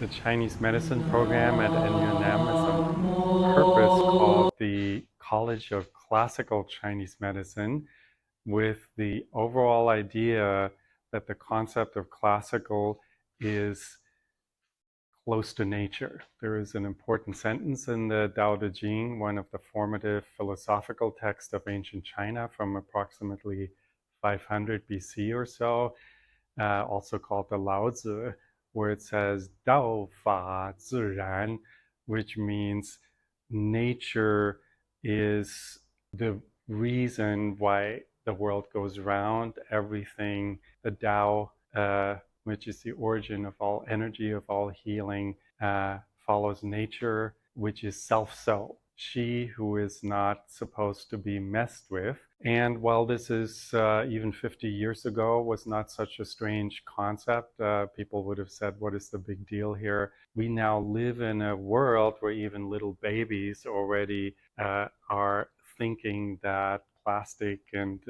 The Chinese medicine program at NUNM is on purpose called the College of Classical Chinese Medicine, with the overall idea that the concept of classical is close to nature. There is an important sentence in the Tao Te Ching, one of the formative philosophical texts of ancient China from approximately 500 BC or so, also called the Lao Tzu, where it says Dao Fa Zi Ran, which means nature is the reason why the world goes round. Everything, the Tao, which is the origin of all energy, of all healing, follows nature, which is self-so. She who is not supposed to be messed with. And while this is even 50 years ago was not such a strange concept, people would have said, what is the big deal here? We now live in a world where even little babies already are thinking that plastic and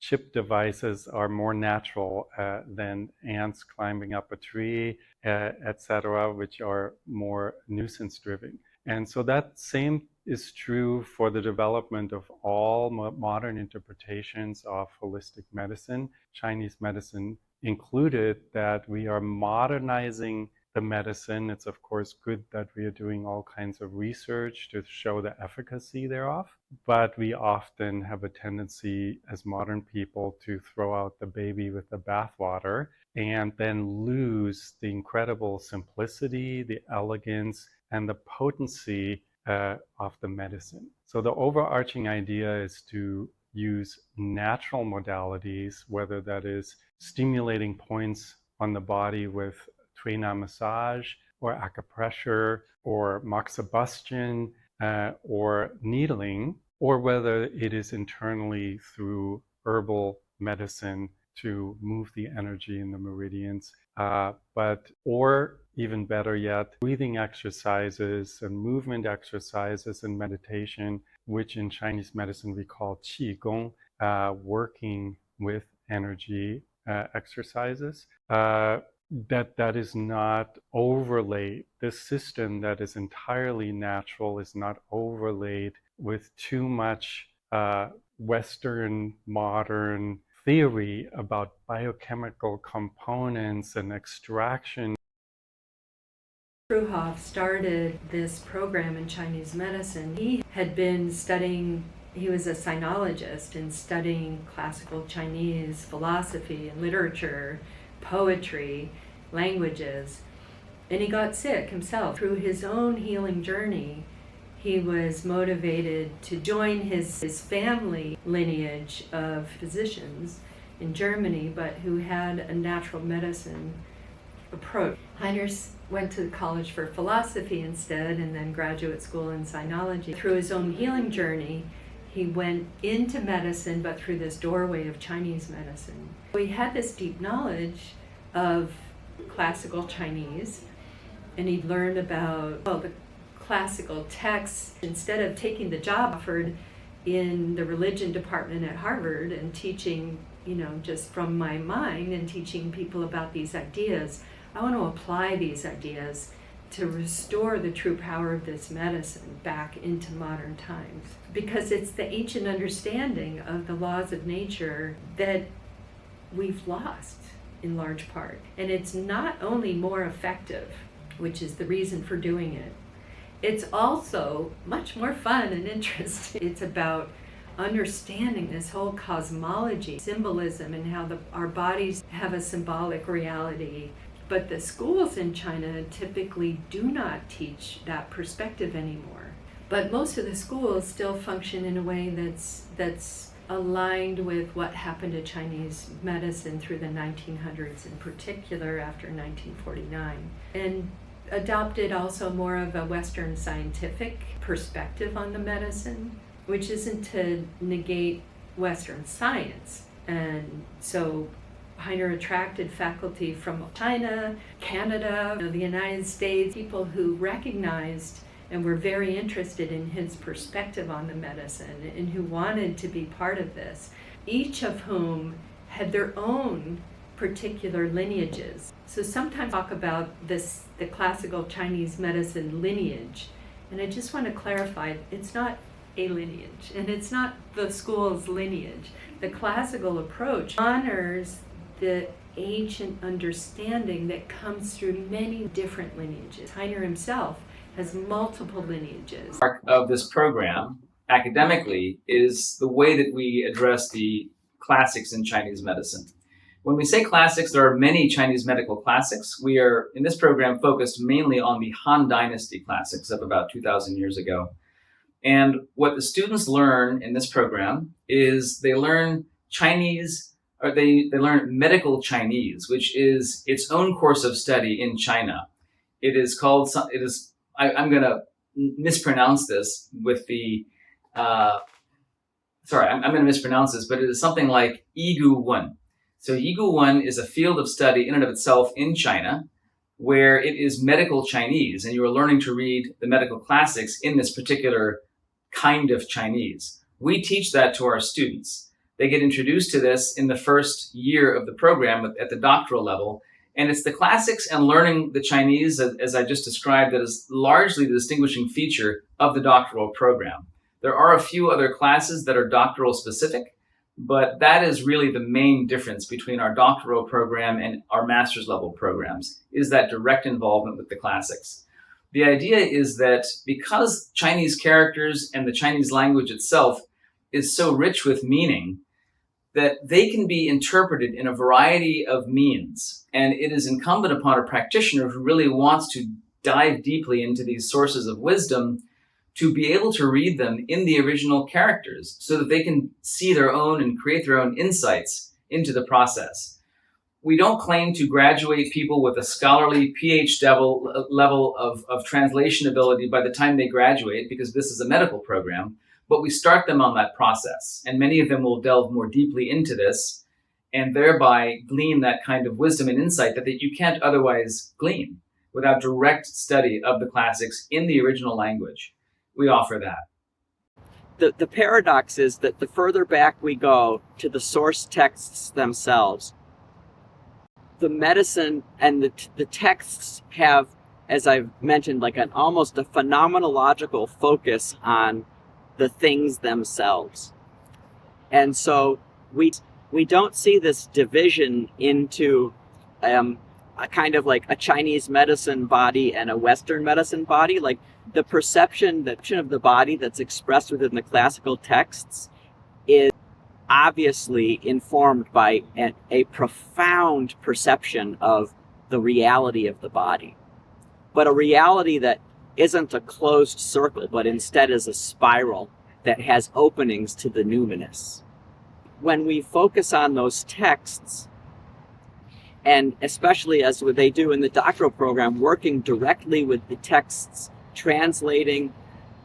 chip devices are more natural than ants climbing up a tree, etc., which are more nuisance-driven. And so that same is true for the development of all modern interpretations of holistic medicine, Chinese medicine included, that we are modernizing the medicine. It's of course good that we are doing all kinds of research to show the efficacy thereof, but we often have a tendency as modern people to throw out the baby with the bathwater and then lose the incredible simplicity, the elegance, and the potency of the medicine. So the overarching idea is to use natural modalities, whether that is stimulating points on the body with Tui Na massage, or acupressure, or moxibustion, or needling, or whether it is internally through herbal medicine to move the energy in the meridians, or even better yet, breathing exercises and movement exercises and meditation, which in Chinese medicine we call Qi Gong, working with energy exercises. That is not overlaid. This system that is entirely natural is not overlaid with too much Western modern theory about biochemical components and extraction. Fruehauf started this program in Chinese medicine. He had been studying, he was a sinologist and studying classical Chinese philosophy and literature, poetry, languages, and he got sick himself. Through his own healing journey, he was motivated to join his family lineage of physicians in Germany, but who had a natural medicine approach. Heiner went to college for philosophy instead, and then graduate school in sinology. Through his own healing journey, he went into medicine, but through this doorway of Chinese medicine. He had this deep knowledge of classical Chinese, and he'd learned about the classical texts. Instead of taking the job offered in the religion department at Harvard and teaching, just from my mind and teaching people about these ideas, I want to apply these ideas to restore the true power of this medicine back into modern times. Because it's the ancient understanding of the laws of nature that we've lost. in large part. And it's not only more effective, which is the reason for doing it, it's also much more fun and interesting. It's about understanding this whole cosmology, symbolism, and how our bodies have a symbolic reality. But the schools in China typically do not teach that perspective anymore. But most of the schools still function in a way that's aligned with what happened to Chinese medicine through the 1900s, in particular after 1949, and adopted also more of a Western scientific perspective on the medicine, which isn't to negate Western science. And so Heiner attracted faculty from China, Canada, the United States, people who recognized and were very interested in his perspective on the medicine and who wanted to be part of this, each of whom had their own particular lineages. So sometimes I talk about this, the classical Chinese medicine lineage, and I just want to clarify, it's not a lineage, and it's not the school's lineage. The classical approach honors the ancient understanding that comes through many different lineages. Heiner himself has multiple lineages. Part of this program, academically, is the way that we address the classics in Chinese medicine. When we say classics, there are many Chinese medical classics. We are, in this program, focused mainly on the Han Dynasty classics of about 2,000 years ago. And what the students learn in this program is they learn Chinese, or they learn medical Chinese, which is its own course of study in China. It is called, I'm going to mispronounce this with the, I'm going to mispronounce this, but it is something like Yigu 1. So Yigu 1 is a field of study in and of itself in China, where it is medical Chinese, and you are learning to read the medical classics in this particular kind of Chinese. We teach that to our students. They get introduced to this in the first year of the program at the doctoral level, and it's the classics and learning the Chinese, as I just described, that is largely the distinguishing feature of the doctoral program. There are a few other classes that are doctoral specific, but that is really the main difference between our doctoral program and our master's level programs, is that direct involvement with the classics. The idea is that because Chinese characters and the Chinese language itself is so rich with meaning, that they can be interpreted in a variety of means. And it is incumbent upon a practitioner who really wants to dive deeply into these sources of wisdom to be able to read them in the original characters so that they can see their own and create their own insights into the process. We don't claim to graduate people with a scholarly level of translation ability by the time they graduate, because this is a medical program, but we start them on that process. And many of them will delve more deeply into this and thereby glean that kind of wisdom and insight that you can't otherwise glean without direct study of the classics in the original language. We offer that. The paradox is that the further back we go to the source texts themselves, the medicine and the texts have, as I've mentioned, like almost a phenomenological focus on the things themselves. And so we don't see this division into a kind of like a Chinese medicine body and a Western medicine body. Like the perception of the body that's expressed within the classical texts is obviously informed by a profound perception of the reality of the body, but a reality that isn't a closed circle, but instead is a spiral that has openings to the numinous. When we focus on those texts, and especially as they do in the doctoral program, working directly with the texts, translating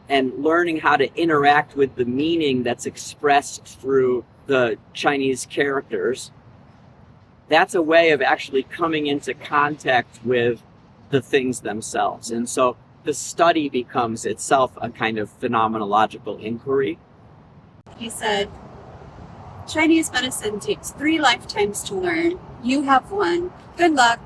and learning how to interact with the meaning that's expressed through the Chinese characters, that's a way of actually coming into contact with the things themselves. And so the study becomes itself a kind of phenomenological inquiry. He said, Chinese medicine takes 3 lifetimes to learn. You have 1. Good luck.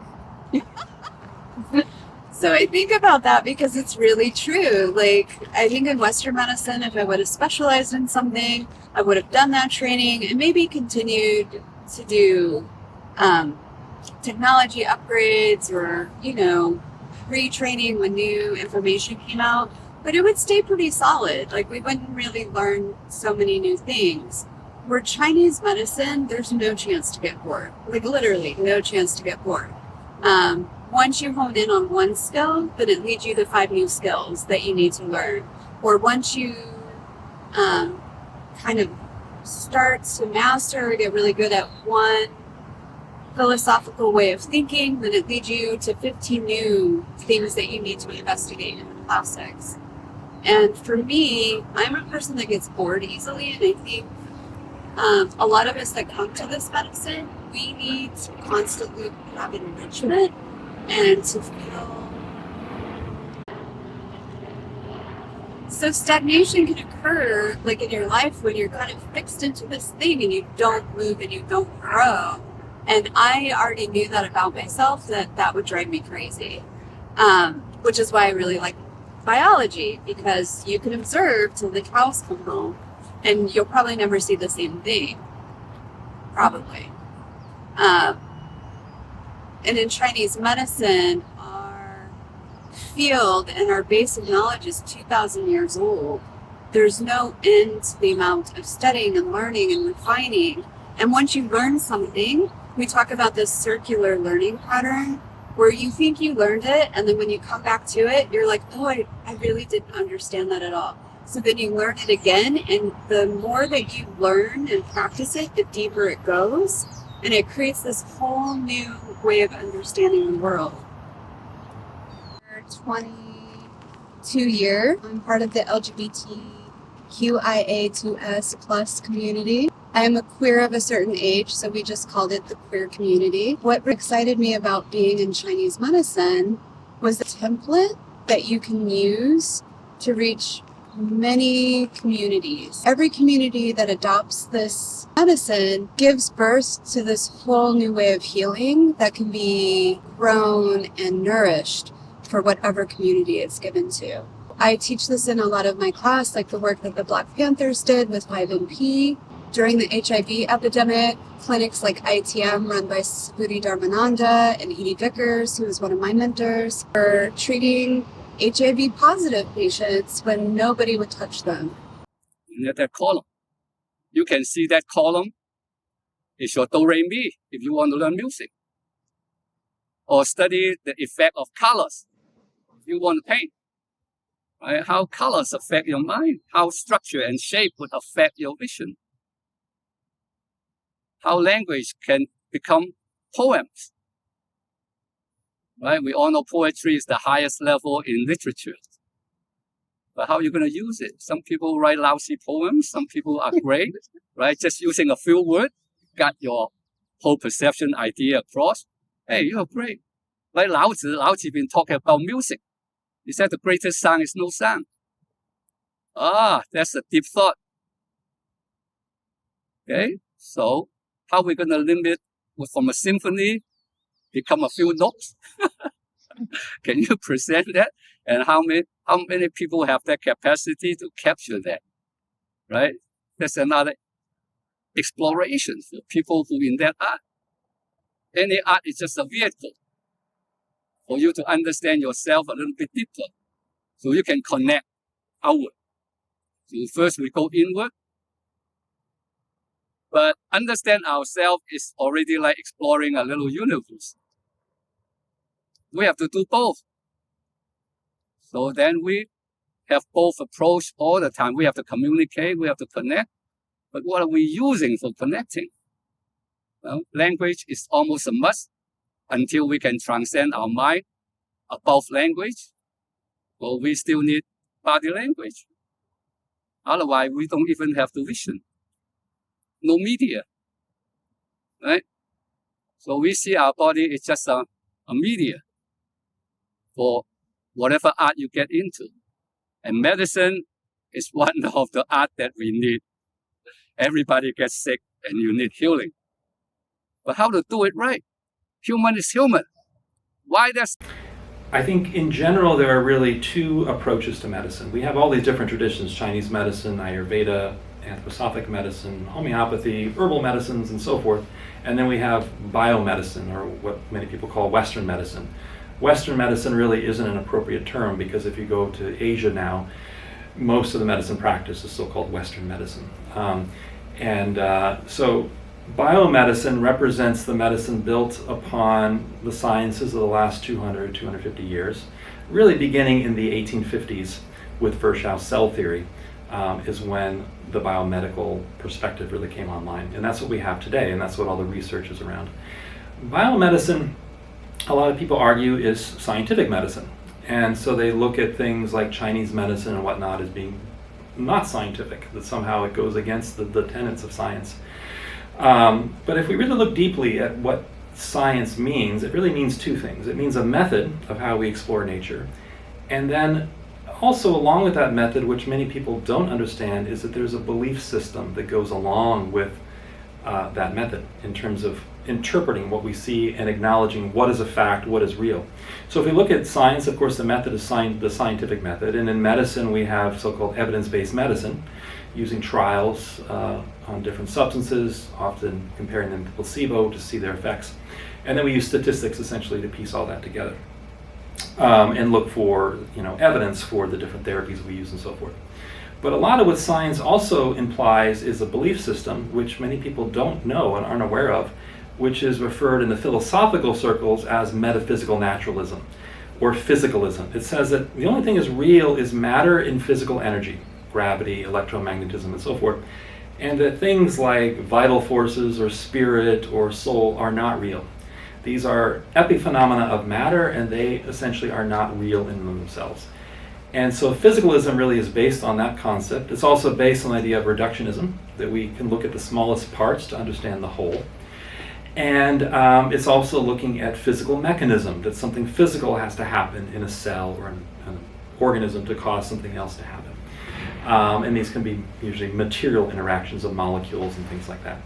So I think about that because it's really true. Like, I think in Western medicine, if I would have specialized in something, I would have done that training and maybe continued to do technology upgrades or, retraining when new information came out, but it would stay pretty solid. Like, we wouldn't really learn so many new things. Where Chinese medicine, there's no chance to get bored. Like, literally, no chance to get bored. Once you hone in on one skill, then it leads you to 5 new skills that you need to learn. Or once you kind of start to master or get really good at one philosophical way of thinking, then it leads you to 15 new things that you need to investigate in the classics. And for me, I'm a person that gets bored easily, and I think a lot of us that come to this medicine, we need to constantly have enrichment and to feel. So stagnation can occur like in your life when you're kind of fixed into this thing and you don't move and you don't grow. And I already knew that about myself, that would drive me crazy. Which is why I really like biology, because you can observe till the cows come home and you'll probably never see the same thing. Probably. And in Chinese medicine, our field and our base of knowledge is 2,000 years old. There's no end to the amount of studying and learning and refining. And once you learn something, we talk about this circular learning pattern where you think you learned it, and then when you come back to it, you're like, oh, I really didn't understand that at all. So then you learn it again, and the more that you learn and practice it, the deeper it goes, and it creates this whole new way of understanding the world. 22 year, I'm part of the LGBTQIA2S plus community. I am a queer of a certain age, so we just called it the queer community. What excited me about being in Chinese medicine was the template that you can use to reach many communities. Every community that adopts this medicine gives birth to this whole new way of healing that can be grown and nourished for whatever community it's given to. I teach this in a lot of my class, like the work that the Black Panthers did with 5MP. During the HIV epidemic, clinics like ITM run by Subhuti Dharmananda and Edie Vickers, who is one of my mentors, were treating HIV positive patients when nobody would touch them. In that column, you can see that column is your do re mi if you want to learn music, or study the effect of colors if you want to paint. Right? How colors affect your mind, how structure and shape would affect your vision. How language can become poems. Right? We all know poetry is the highest level in literature. But how are you going to use it? Some people write lousy poems. Some people are great, right? Just using a few words, got your whole perception idea across. Hey, you're great. Like Lao Tzu been talking about music. He said the greatest sound is no sound. That's a deep thought. Okay, so how are we going to limit from a symphony become a few notes? Can you present that? And how many people have that capacity to capture that? Right? That's another exploration for people who in that art. Any art is just a vehicle for you to understand yourself a little bit deeper, so you can connect outward. So first we go inward, but understand ourselves is already like exploring a little universe. We have to do both. So then we have both approach all the time. We have to communicate, we have to connect, but what are we using for connecting? Well, language is almost a must until we can transcend our mind above language. Well, we still need body language. Otherwise, we don't even have the vision. No media, right? So we see our body is just a media for whatever art you get into. And medicine is one of the art that we need. Everybody gets sick and you need healing. But how to do it right? Human is human. Why does... I think in general, there are really two approaches to medicine. We have all these different traditions, Chinese medicine, Ayurveda, anthroposophic medicine, homeopathy, herbal medicines, and so forth. And then we have biomedicine, or what many people call Western medicine. Western medicine really isn't an appropriate term, because if you go to Asia now, most of the medicine practice is so-called Western medicine. So biomedicine represents the medicine built upon the sciences of the last 200, 250 years, really beginning in the 1850s with Virchow's cell theory, is when the biomedical perspective really came online. And that's what we have today, and that's what all the research is around. Biomedicine, a lot of people argue, is scientific medicine. And so they look at things like Chinese medicine and whatnot as being not scientific, that somehow it goes against the tenets of science. But if we really look deeply at what science means, it really means two things. It means a method of how we explore nature, and then also along with that method, which many people don't understand, is that there's a belief system that goes along with that method in terms of interpreting what we see and acknowledging what is a fact, what is real. So if we look at science, of course, the method is the scientific method, and in medicine we have so-called evidence-based medicine, using trials on different substances, often comparing them to placebo to see their effects. And then we use statistics essentially to piece all that together and look for evidence for the different therapies we use and so forth. But a lot of what science also implies is a belief system, which many people don't know and aren't aware of, which is referred in the philosophical circles as metaphysical naturalism or physicalism. It says that the only thing is real is matter and physical energy, gravity, electromagnetism, and so forth, and that things like vital forces or spirit or soul are not real. These are epiphenomena of matter, and they essentially are not real in themselves. And so physicalism really is based on that concept. It's also based on the idea of reductionism, that we can look at the smallest parts to understand the whole. And it's also looking at physical mechanism, that something physical has to happen in a cell or an organism to cause something else to happen. And these can be usually material interactions of molecules and things like that.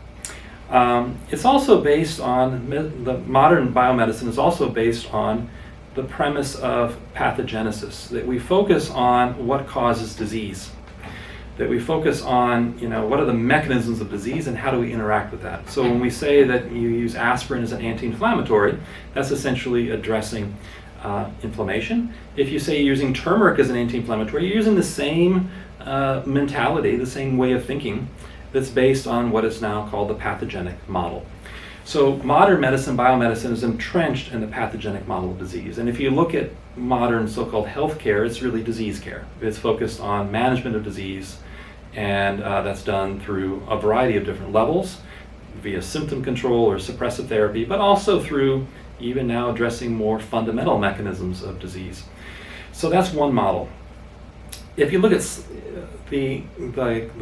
It's also based on, the modern biomedicine is also based on the premise of pathogenesis, that we focus on what causes disease, that we focus on, what are the mechanisms of disease and how do we interact with that. So when we say that you use aspirin as an anti-inflammatory, that's essentially addressing inflammation. If you say you're using turmeric as an anti-inflammatory, you're using the same mentality, the same way of thinking that's based on what is now called the pathogenic model. So modern medicine, biomedicine, is entrenched in the pathogenic model of disease. And if you look at modern so-called healthcare, it's really disease care. It's focused on management of disease, and that's done through a variety of different levels, via symptom control or suppressive therapy, but also through even now addressing more fundamental mechanisms of disease. So that's one model. If you look at the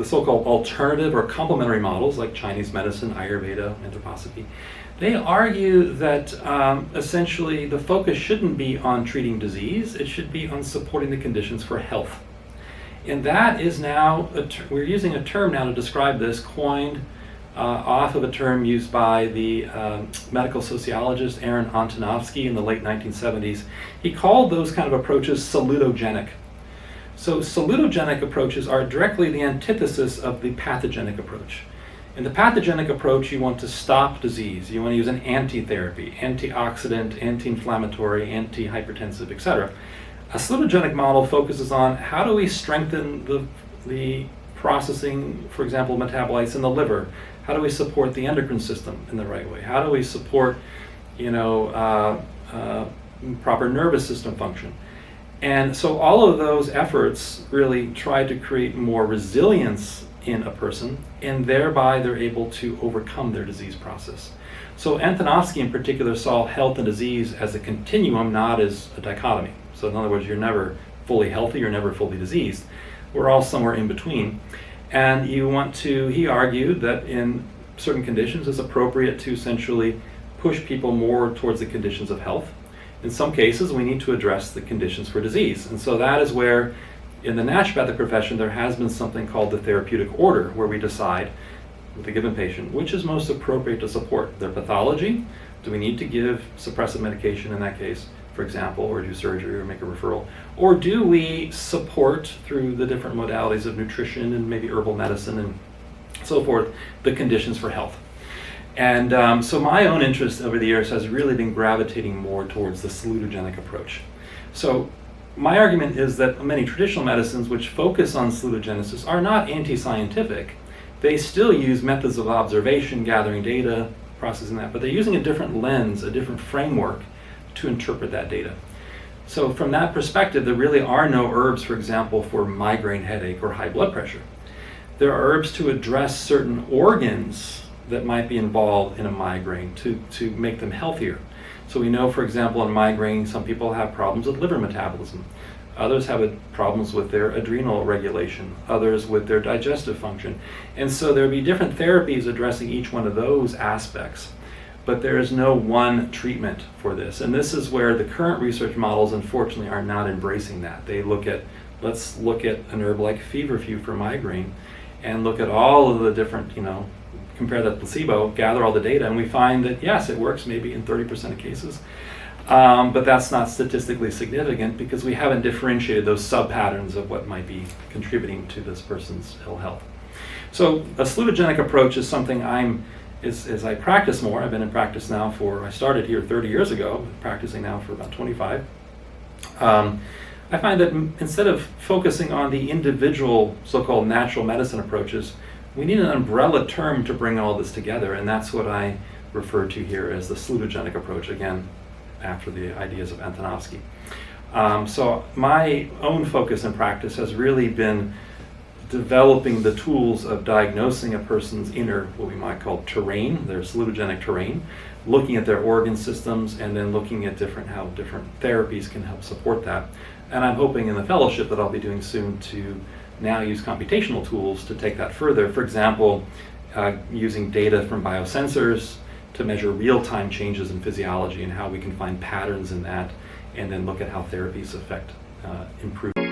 so-called alternative or complementary models like Chinese medicine, Ayurveda, anthroposophy, they argue that essentially the focus shouldn't be on treating disease, it should be on supporting the conditions for health. And that is now, we're using a term now to describe this, coined off of a term used by the medical sociologist Aaron Antonovsky in the late 1970s. He called those kind of approaches salutogenic. So salutogenic approaches are directly the antithesis of the pathogenic approach. In the pathogenic approach, you want to stop disease. You want to use an anti-therapy, antioxidant, anti-inflammatory, anti-hypertensive, etc. A salutogenic model focuses on how do we strengthen the processing, for example, metabolites in the liver? How do we support the endocrine system in the right way? How do we support, proper nervous system function? And so all of those efforts really try to create more resilience in a person, and thereby they're able to overcome their disease process. So Antonovsky in particular saw health and disease as a continuum, not as a dichotomy. So in other words, you're never fully healthy, you're never fully diseased. We're all somewhere in between. And he argued that in certain conditions it's appropriate to essentially push people more towards the conditions of health. In some cases, we need to address the conditions for disease. And so that is where, in the naturopathic profession, there has been something called the therapeutic order, where we decide with a given patient which is most appropriate to support their pathology. Do we need to give suppressive medication in that case, for example, or do surgery or make a referral? Or do we support through the different modalities of nutrition and maybe herbal medicine and so forth, the conditions for health. And so my own interest over the years has really been gravitating more towards the salutogenic approach. So my argument is that many traditional medicines which focus on salutogenesis are not anti-scientific. They still use methods of observation, gathering data, processing that, but they're using a different lens, a different framework to interpret that data. So from that perspective, there really are no herbs, for example, for migraine headache or high blood pressure. There are herbs to address certain organs that might be involved in a migraine to make them healthier. So we know, for example, in migraine, some people have problems with liver metabolism. Others have problems with their adrenal regulation, others with their digestive function. And so there will be different therapies addressing each one of those aspects. But there is no one treatment for this. And this is where the current research models, unfortunately, are not embracing that. They look at, let's look at an herb like feverfew for migraine and look at all of the different, compare that to placebo, gather all the data, and we find that yes, it works maybe in 30% of cases, but that's not statistically significant because we haven't differentiated those sub-patterns of what might be contributing to this person's ill health. So a salutogenic approach is something as I practice more, I've been in practice now I started here 30 years ago, practicing now for about 25. I find that instead of focusing on the individual so-called natural medicine approaches, we need an umbrella term to bring all this together, and that's what I refer to here as the salutogenic approach, again, after the ideas of Antonovsky. So my own focus in practice has really been developing the tools of diagnosing a person's inner, what we might call terrain, their salutogenic terrain, looking at their organ systems, and then looking at how different therapies can help support that. And I'm hoping in the fellowship that I'll be doing soon to now use computational tools to take that further. For example, using data from biosensors to measure real-time changes in physiology and how we can find patterns in that, and then look at how therapies affect improvement.